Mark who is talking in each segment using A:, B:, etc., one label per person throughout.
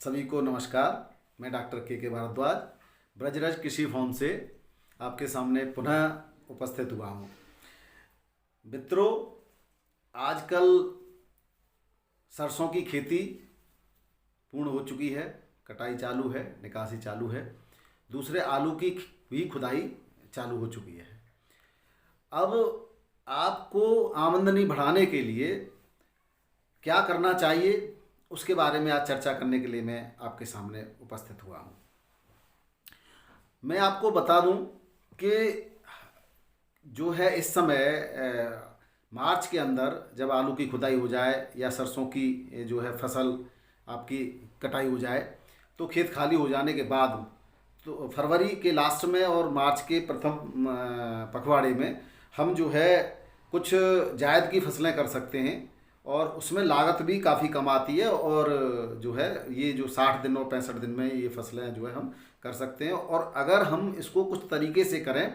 A: सभी को नमस्कार। मैं डॉक्टर के भारद्वाज ब्रजराज कृषि फार्म से आपके सामने पुनः उपस्थित हुआ हूँ। मित्रों, आजकल सरसों की खेती पूर्ण हो चुकी है, कटाई चालू है, निकासी चालू है। दूसरे आलू की भी खुदाई चालू हो चुकी है। अब आपको आमदनी बढ़ाने के लिए क्या करना चाहिए, उसके बारे में आज चर्चा करने के लिए मैं आपके सामने उपस्थित हुआ हूँ। मैं आपको बता दूं कि जो है इस समय मार्च के अंदर जब आलू की खुदाई हो जाए या सरसों की जो है फसल आपकी कटाई हो जाए, तो खेत खाली हो जाने के बाद तो फरवरी के लास्ट में और मार्च के प्रथम पखवाड़े में हम जो है कुछ जायद की फसलें कर सकते हैं और उसमें लागत भी काफ़ी कम आती है। और जो है ये जो 60 दिन और 65 दिन में ये फसलें जो है हम कर सकते हैं। और अगर हम इसको कुछ तरीके से करें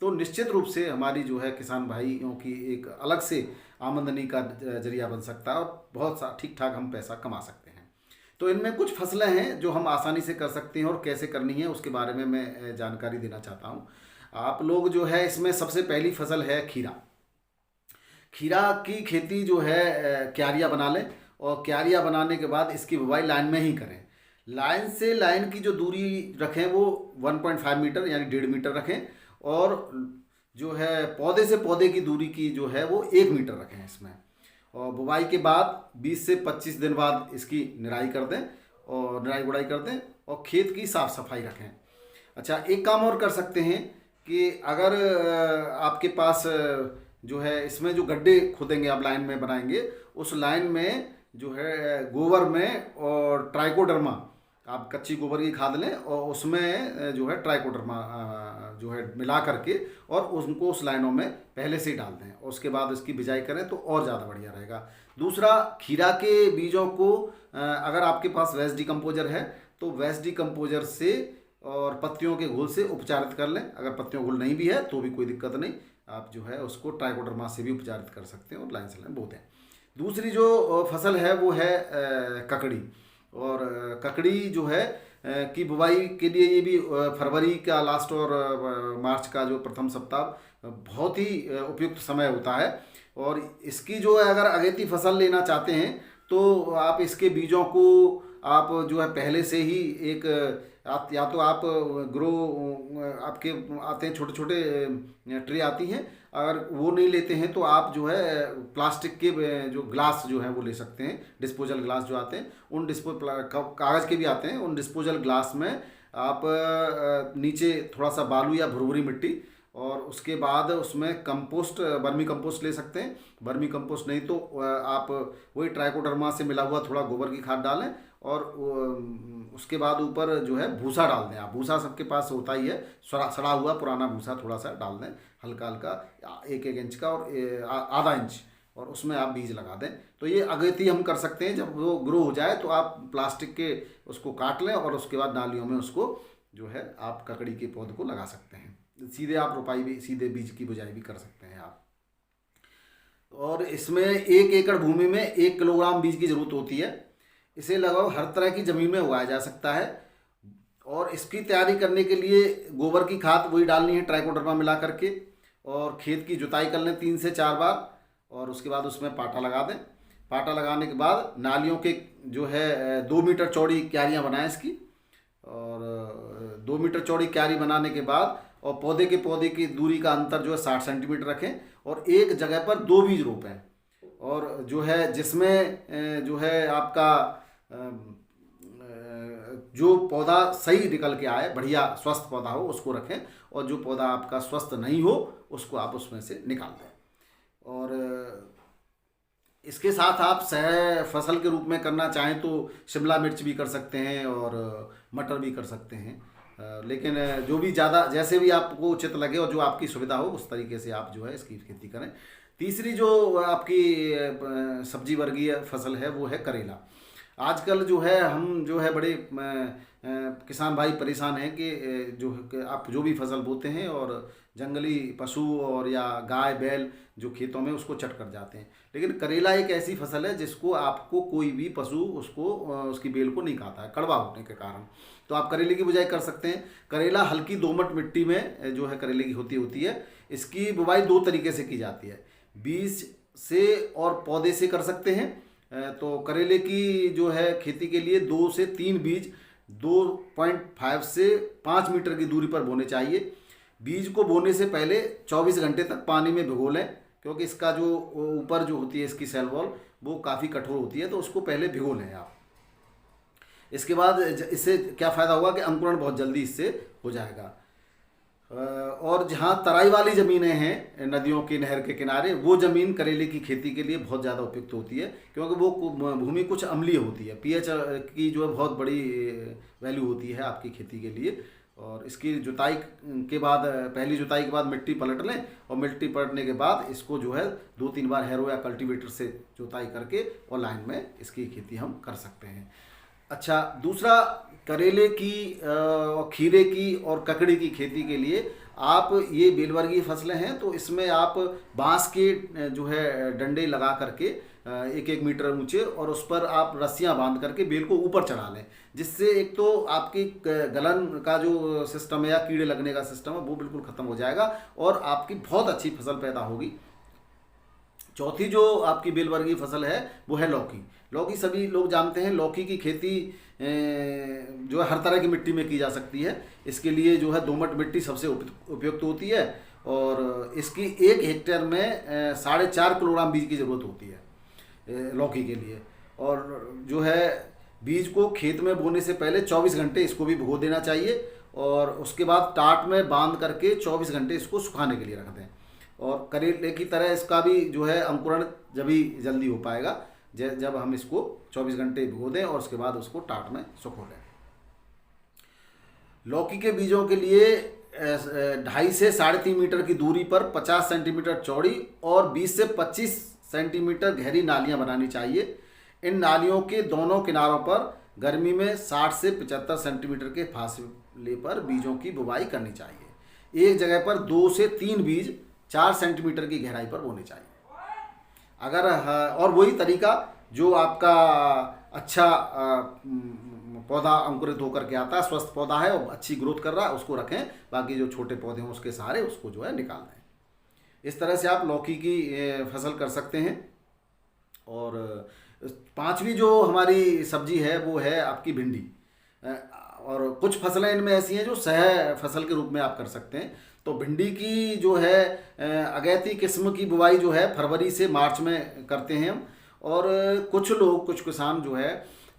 A: तो निश्चित रूप से हमारी जो है किसान भाइयों की एक अलग से आमदनी का जरिया बन सकता है और बहुत सा ठीक ठाक हम पैसा कमा सकते हैं। तो इनमें कुछ फसलें हैं जो हम आसानी से कर सकते हैं और कैसे करनी है उसके बारे में मैं जानकारी देना चाहता हूँ। आप लोग जो है इसमें सबसे पहली फसल है खीरा। खीरा की खेती जो है क्यारियाँ बना लें और क्यारियाँ बनाने के बाद इसकी बुवाई लाइन में ही करें। लाइन से लाइन की जो दूरी रखें वो 1.5 मीटर यानी 1.5 मीटर रखें और जो है पौधे से पौधे की दूरी की जो है वो 1 मीटर रखें इसमें। और बुवाई के बाद 20 से 25 दिन बाद इसकी निराई कर दें और निराई गुड़ाई कर दें और खेत की साफ़ सफाई रखें। अच्छा, एक काम और कर सकते हैं कि अगर आपके पास जो है इसमें जो गड्ढे खोदेंगे आप लाइन में बनाएंगे, उस लाइन में जो है गोबर में और ट्राइकोडर्मा, आप कच्ची गोबर की खाद लें और उसमें जो है ट्राइकोडर्मा जो है मिला करके और उनको उस लाइनों में पहले से ही डाल दें और उसके बाद इसकी बिजाई करें तो और ज़्यादा बढ़िया रहेगा। दूसरा, खीरा के बीजों को अगर आपके पास वेस्ट डिकम्पोजर है तो वेस्ट डिकम्पोजर से और पत्तियों के घोल से उपचारित कर लें। अगर पत्तियों घोल नहीं भी है तो भी कोई दिक्कत नहीं, आप जो है उसको ट्राइकोडर्मा से भी उपचारित कर सकते हैं और लाइन से लाइन बो दें। दूसरी जो फसल है वो है ककड़ी। और ककड़ी जो है की बुवाई के लिए ये भी फरवरी का लास्ट और मार्च का जो प्रथम सप्ताह बहुत ही उपयुक्त समय होता है। और इसकी जो है अगर अगेती फसल लेना चाहते हैं तो आप इसके बीजों को आप जो है पहले से ही एक या तो आप ग्रो आपके आते हैं छोटे छोटे ट्रे आती हैं, अगर वो नहीं लेते हैं तो आप जो है प्लास्टिक के जो ग्लास जो है वो ले सकते हैं। डिस्पोजल ग्लास जो आते हैं उन कागज़ के भी आते हैं, उन डिस्पोजल ग्लास में आप नीचे थोड़ा सा बालू या भुरभुरी मिट्टी और उसके बाद उसमें कंपोस्ट, बर्मी कंपोस्ट ले सकते हैं। बर्मी कंपोस्ट नहीं तो आप वही ट्राइकोडर्मा से मिला हुआ थोड़ा गोबर की खाद डालें और उसके बाद ऊपर जो है भूसा डाल दें। आप भूसा सबके पास होता ही है, सड़ा हुआ पुराना भूसा थोड़ा सा डाल दें, हल्का हल्का 1-1 इंच का और आधा इंच, और उसमें आप बीज लगा दें। तो ये अगेती हम कर सकते हैं। जब वो ग्रो हो जाए तो आप प्लास्टिक के उसको काट लें और उसके बाद नालियों में उसको जो है आप ककड़ी के पौधे को लगा सकते हैं। सीधे आप रोपाई भी, सीधे बीज की बुझाई भी कर सकते हैं आप। और इसमें 1 एकड़ भूमि में 1 किलोग्राम बीज की जरूरत होती है। इसे लगभग हर तरह की ज़मीन में उगाया जा सकता है। और इसकी तैयारी करने के लिए गोबर की खाद वही डालनी है ट्राइकोडर्मा मिला करके, और खेत की जुताई कर लें 3 से 4 बार और उसके बाद उसमें पाटा लगा दें। पाटा लगाने के बाद नालियों के जो है 2 मीटर चौड़ी क्यारियाँ बनाएं इसकी, और 2 मीटर चौड़ी क्यारी बनाने के बाद और पौधे के पौधे की दूरी का अंतर जो है 60 सेंटीमीटर रखें और एक जगह पर 2 बीज रोपें। और जो है जिसमें जो है आपका जो पौधा सही निकल के आए, बढ़िया स्वस्थ पौधा हो उसको रखें, और जो पौधा आपका स्वस्थ नहीं हो उसको आप उसमें से निकाल दें। और इसके साथ आप सह फसल के रूप में करना चाहें तो शिमला मिर्च भी कर सकते हैं और मटर भी कर सकते हैं। लेकिन जो भी ज़्यादा जैसे भी आपको उचित लगे और जो आपकी सुविधा हो उस तरीके से आप जो है इसकी खेती करें। तीसरी जो आपकी सब्जी वर्गीय फसल है वो है करेला। आजकल जो है हम जो है बड़े किसान भाई परेशान हैं कि जो आप जो भी फसल बोते हैं और जंगली पशु और या गाय बैल जो खेतों में उसको चट कर जाते हैं। लेकिन करेला एक ऐसी फसल है जिसको आपको कोई भी पशु उसको उसकी बेल को नहीं खाता है कड़वा होने के कारण। तो आप करेले की बुवाई कर सकते हैं। करेला हल्की दोमट मिट्टी में जो है करेले की होती है। इसकी बुवाई दो तरीके से की जाती है, बीज से और पौधे से कर सकते हैं। तो करेले की जो है खेती के लिए 2 से 3 बीज 2.5 से 5 मीटर की दूरी पर बोने चाहिए। बीज को बोने से पहले 24 घंटे तक पानी में भिगो लें, क्योंकि इसका जो ऊपर जो होती है इसकी सेल वॉल वो काफ़ी कठोर होती है, तो उसको पहले भिगो लें आप। इसके बाद इससे क्या फ़ायदा होगा कि अंकुरण बहुत जल्दी इससे हो जाएगा। और जहाँ तराई वाली ज़मीनें हैं नदियों की नहर के किनारे, वो ज़मीन करेले की खेती के लिए बहुत ज़्यादा उपयुक्त होती है, क्योंकि वो भूमि कुछ अम्लीय होती है। पीएच की जो है बहुत बड़ी वैल्यू होती है आपकी खेती के लिए। और इसकी जुताई के बाद, पहली जुताई के बाद मिट्टी पलट लें, और मिट्टी पलटने के बाद इसको जो है 2-3 बार हैरो या कल्टीवेटर से जुताई करके और लाइन में इसकी खेती हम कर सकते हैं। अच्छा, दूसरा करेले की और खीरे की और ककड़ी की खेती के लिए आप, ये बेलवर्गीय फसलें हैं तो इसमें आप बांस के जो है डंडे लगा करके 1-1 मीटर ऊंचे, और उस पर आप रस्सियां बांध करके बेल को ऊपर चढ़ा लें, जिससे एक तो आपकी गलन का जो सिस्टम है या कीड़े लगने का सिस्टम है वो बिल्कुल ख़त्म हो जाएगा और आपकी बहुत अच्छी फसल पैदा होगी। चौथी जो आपकी बेलवर्गीय फसल है वो है लौकी। लौकी सभी लोग जानते हैं, लौकी की खेती जो है हर तरह की मिट्टी में की जा सकती है। इसके लिए जो है दोमट मिट्टी सबसे उपयुक्त होती है, और इसकी 1 हेक्टेयर में 4.5 किलोग्राम बीज की ज़रूरत होती है लौकी के लिए। और जो है बीज को खेत में बोने से पहले 24 घंटे इसको भी भिगो देना चाहिए, और उसके बाद टाट में बांध करके 24 घंटे इसको सुखाने के लिए रख दें। और करेले की तरह इसका भी जो है अंकुरण जल्दी हो पाएगा जब हम इसको 24 घंटे भिगो दें और उसके बाद उसको टाट में सुखो लें। लौकी के बीजों के लिए 2.5 से 3.5 मीटर की दूरी पर 50 सेंटीमीटर चौड़ी और 20 से 25 सेंटीमीटर गहरी नालियां बनानी चाहिए। इन नालियों के दोनों किनारों पर गर्मी में 60 से 75 सेंटीमीटर के फासले पर बीजों की बुवाई करनी चाहिए। एक जगह पर 2 से 3 बीज 4 सेंटीमीटर की गहराई पर बोने चाहिए। अगर और वही तरीका जो आपका अच्छा पौधा अंकुरित होकर के आता है, स्वस्थ पौधा है और अच्छी ग्रोथ कर रहा है, उसको रखें। बाकी जो छोटे पौधे हैं उसके सहारे उसको जो है निकाल दें। इस तरह से आप लौकी की फसल कर सकते हैं। और 5वीं जो हमारी सब्जी है वो है आपकी भिंडी। और कुछ फसलें इनमें ऐसी हैं जो सह फसल के रूप में आप कर सकते हैं। तो भिंडी की जो है अगैती किस्म की बुवाई जो है फरवरी से मार्च में करते हैं हम। और कुछ किसान जो है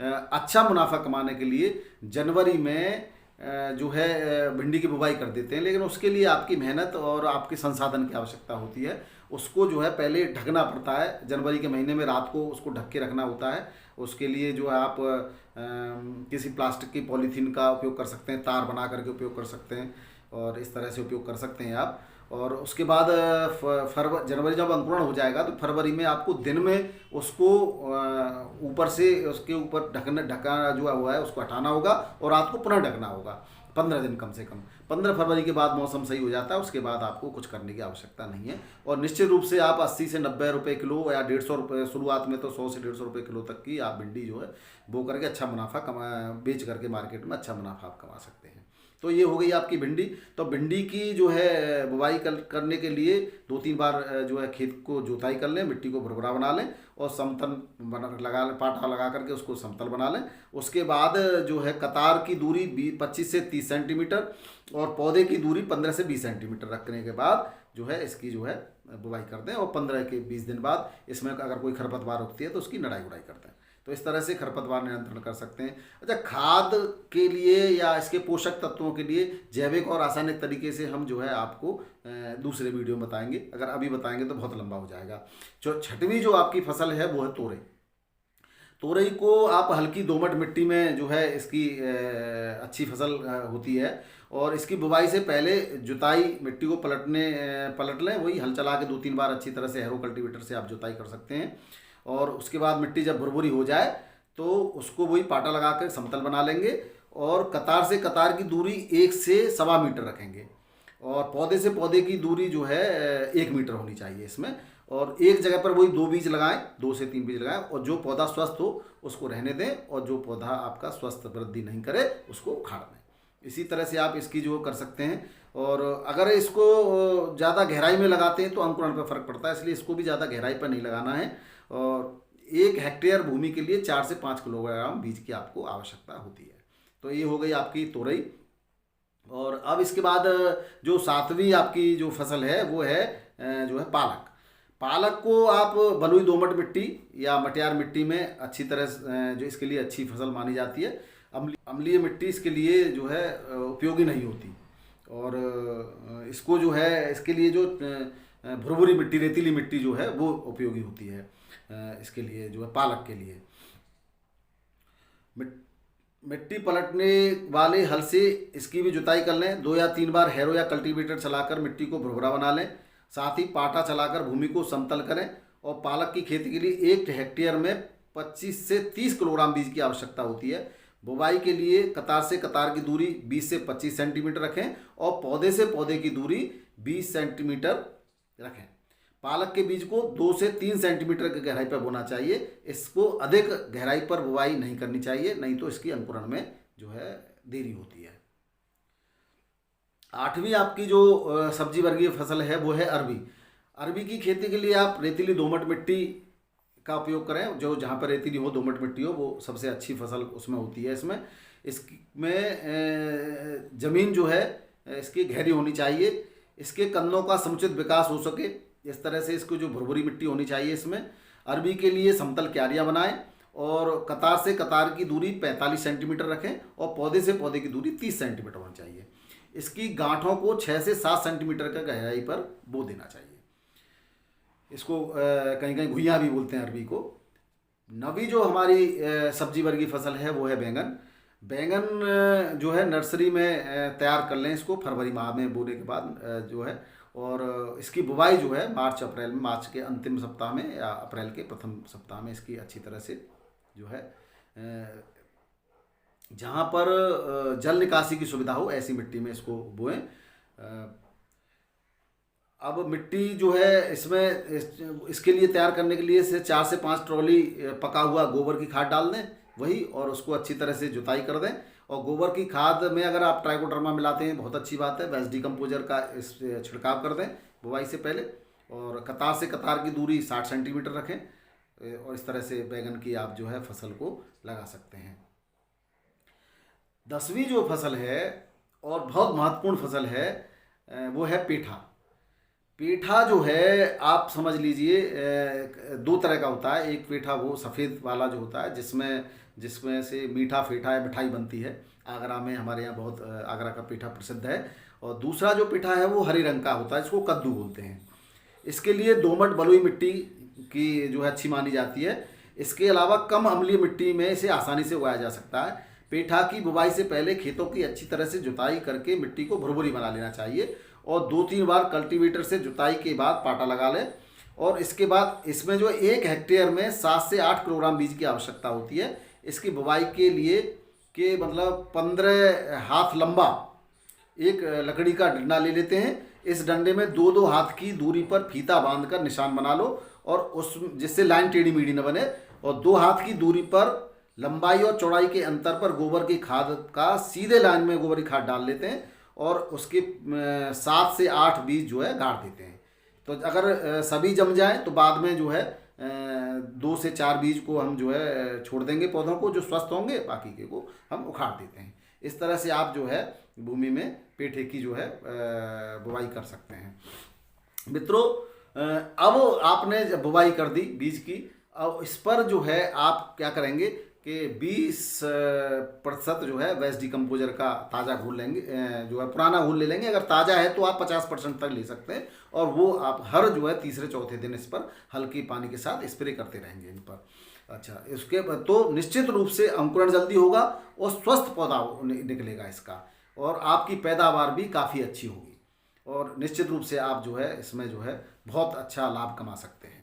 A: अच्छा मुनाफा कमाने के लिए जनवरी में जो है भिंडी की बुवाई कर देते हैं। लेकिन उसके लिए आपकी मेहनत और आपके संसाधन की आवश्यकता होती है। उसको जो है पहले ढकना पड़ता है, जनवरी के महीने में रात को उसको ढक के रखना होता है। उसके लिए जो है आप किसी प्लास्टिक की पॉलीथीन का उपयोग कर सकते हैं, तार बना करके उपयोग कर सकते हैं, और इस तरह से उपयोग कर सकते हैं आप। और उसके बाद जनवरी जब अंकुरण हो जाएगा तो फरवरी में आपको दिन में उसको ऊपर से उसके ऊपर ढका जो हुआ है उसको हटाना होगा, और रात को पुनः ढकना होगा 15 दिन कम से कम। 15 फरवरी के बाद मौसम सही हो जाता है, उसके बाद आपको कुछ करने की आवश्यकता नहीं है। और निश्चित रूप से आप 80 से 90 रुपये किलो या 150 रुपये, शुरुआत में तो 100 से 150 रुपये किलो तक की आप भिंडी जो है बो करके अच्छा मुनाफा बेच करके मार्केट में अच्छा मुनाफा आप कमा सकते हैं। तो ये हो गई आपकी भिंडी। तो भिंडी की जो है बुवाई करने के लिए 2-3 बार जो है खेत को जोताई कर लें, मिट्टी को भुरभुरा बना लें और समतल लगा लें, पाटा लगा करके उसको समतल बना लें। उसके बाद जो है कतार की दूरी 25 से 30 सेंटीमीटर और पौधे की दूरी 15 से 20 सेंटीमीटर रखने के बाद जो है इसकी जो है बुवाई कर दें। और 15 के 20 दिन बाद इसमें अगर कोई खरपतवार उगती है तो उसकी नड़ाई उड़ाई कर दें। तो इस तरह से खरपतवार नियंत्रण कर सकते हैं। अच्छा, खाद के लिए या इसके पोषक तत्वों के लिए जैविक और रासायनिक तरीके से हम जो है आपको दूसरे वीडियो में बताएंगे। अगर अभी बताएंगे तो बहुत लंबा हो जाएगा। जो 6वीं जो आपकी फसल है वो है तोरई। तोरई को आप हल्की दोमट मिट्टी में जो है इसकी अच्छी फसल होती है। और इसकी बुवाई से पहले जुताई, मिट्टी को पलट लें, वही हल चला के 2-3 बार अच्छी तरह से हैरो कल्टीवेटर से आप जुताई कर सकते हैं। और उसके बाद मिट्टी जब भुरभुरी हो जाए तो उसको वही पाटा लगा कर समतल बना लेंगे और कतार से कतार की दूरी 1 से 1.25 मीटर रखेंगे और पौधे से पौधे की दूरी जो है 1 मीटर होनी चाहिए इसमें। और एक जगह पर वही 2 बीज लगाएं, 2 से 3 बीज लगाएं और जो पौधा स्वस्थ हो उसको रहने दें और जो पौधा आपका स्वस्थ वृद्धि नहीं करे उसको उखाड़ दें। इसी तरह से आप इसकी जो कर सकते हैं। और अगर इसको ज़्यादा गहराई में लगाते हैं तो अंकुरण पर फर्क पड़ता है, इसलिए इसको भी ज़्यादा गहराई पर नहीं लगाना है। और 1 हेक्टेयर भूमि के लिए 4 से 5 किलोग्राम बीज की आपको आवश्यकता होती है। तो ये हो गई आपकी तोरई। और अब इसके बाद जो 7वीं आपकी जो फसल है वो है जो है पालक। पालक को आप बलुई दोमट मिट्टी या मटियार मिट्टी में अच्छी तरह जो इसके लिए अच्छी फसल मानी जाती है। अम्लीय मिट्टी इसके लिए जो है उपयोगी नहीं होती। और इसको जो है इसके लिए जो भुरभुरी मिट्टी, रेतीली मिट्टी जो है वो उपयोगी होती है इसके लिए, जो है पालक के लिए। मिट्टी पलटने वाले हल से इसकी भी जुताई कर लें। 2 या 3 बार हैरो या कल्टीवेटर चलाकर मिट्टी को भुरभुरा बना लें। साथ ही पाटा चलाकर भूमि को समतल करें। और पालक की खेती के लिए 1 हेक्टेयर में 25 से 30 किलोग्राम बीज की आवश्यकता होती है। बुवाई के लिए कतार से कतार की दूरी 20 से 25 सेंटीमीटर रखें और पौधे से पौधे की दूरी 20 सेंटीमीटर रखें। पालक के बीज को 2 से 3 सेंटीमीटर की गहराई पर बोना चाहिए। इसको अधिक गहराई पर बुवाई नहीं करनी चाहिए, नहीं तो इसकी अंकुरण में जो है देरी होती है। 8वीं आपकी जो सब्जी वर्गीय फसल है वो है अरबी। अरबी की खेती के लिए आप रेतीली दोमट मिट्टी का उपयोग करें। जो जहाँ पर रेतीली हो, दोमट मिट्टी हो, वो सबसे अच्छी फसल उसमें होती है। इसमें ज़मीन जो है इसकी गहरी होनी चाहिए, इसके कंदों का समुचित विकास हो सके, इस तरह से इसको जो भुरभुरी मिट्टी होनी चाहिए इसमें। अरबी के लिए समतल क्यारियाँ बनाएं और कतार से कतार की दूरी 45 सेंटीमीटर रखें और पौधे से पौधे की दूरी 30 सेंटीमीटर होनी चाहिए। इसकी गांठों को 6 से 7 सेंटीमीटर का गहराई पर बो देना चाहिए। इसको कहीं कहीं घुइयाँ भी बोलते हैं अरबी को। 9वीं जो हमारी सब्जी वर्गीय फसल है वो है बैंगन। बैंगन जो है नर्सरी में तैयार कर लें इसको फरवरी माह में बोने के बाद जो है। और इसकी बुवाई जो है मार्च में, मार्च के अंतिम सप्ताह में या अप्रैल के प्रथम सप्ताह में इसकी अच्छी तरह से जो है जहाँ पर जल निकासी की सुविधा हो ऐसी मिट्टी में इसको बोएं। अब मिट्टी जो है इसके लिए तैयार करने के लिए से 4 से 5 ट्रॉली पका हुआ गोबर की खाद डाल दें वही, और उसको अच्छी तरह से जुताई कर दें। और गोबर की खाद में अगर आप ट्राइकोडर्मा मिलाते हैं बहुत अच्छी बात है। वेस्ट डिकम्पोजर का इस छिड़काव कर दें बुवाई से पहले। और कतार से कतार की दूरी 60 सेंटीमीटर रखें और इस तरह से बैंगन की आप जो है फसल को लगा सकते हैं। 10वीं जो फसल है और बहुत महत्वपूर्ण फसल है वो है पेठा। पेठा जो है आप समझ लीजिए 2 तरह का होता है। एक पेठा वो सफ़ेद वाला जो होता है जिसमें से मीठा पेठा है, मिठाई बनती है। आगरा में हमारे यहाँ बहुत आगरा का पेठा प्रसिद्ध है। और दूसरा जो पेठा है वो हरे रंग का होता है, इसको कद्दू बोलते हैं। इसके लिए दोमट बलुई मिट्टी की जो है अच्छी मानी जाती है। इसके अलावा कम अम्लीय मिट्टी में इसे आसानी से उगाया जा सकता है। पेठा की बुवाई से पहले खेतों की अच्छी तरह से जुताई करके मिट्टी को भुरभुरी बना लेना चाहिए और 2-3 बार कल्टीवेटर से जुताई के बाद पाटा लगा लें। और इसके बाद इसमें जो 1 हेक्टेयर में 7 से 8 किलोग्राम बीज की आवश्यकता होती है। इसकी बुवाई के लिए के मतलब 15 हाथ लंबा एक लकड़ी का डंडा ले लेते हैं। इस डंडे में 2-2 हाथ की दूरी पर फीता बांधकर निशान बना लो और उस जिससे लाइन टेढ़ी मेढ़ी न बने। और 2 हाथ की दूरी पर लंबाई और चौड़ाई के अंतर पर गोबर की खाद का सीधे लाइन में गोबर की खाद डाल लेते हैं और उसके 7 से 8 बीज जो है गाड़ देते हैं। तो अगर सभी जम जाएं तो बाद में जो है 2 से 4 बीज को हम जो है छोड़ देंगे पौधों को जो स्वस्थ होंगे, बाकी के को हम उखाड़ देते हैं। इस तरह से आप जो है भूमि में पेठे की जो है बुवाई कर सकते हैं। मित्रों, अब आपने जब बुवाई कर दी बीज की, अब इस पर जो है आप क्या करेंगे कि 20% जो है वेस्ट डिकम्पोजर का ताज़ा घोल लेंगे, जो है पुराना घोल ले लेंगे। अगर ताज़ा है तो आप 50% तक ले सकते हैं और वो आप हर जो है तीसरे चौथे दिन इस पर हल्की पानी के साथ स्प्रे करते रहेंगे इन पर। अच्छा, इसके तो निश्चित रूप से अंकुरण जल्दी होगा और स्वस्थ पौधा निकलेगा इसका और आपकी पैदावार भी काफ़ी अच्छी होगी और निश्चित रूप से आप जो है इसमें जो है बहुत अच्छा लाभ कमा सकते हैं।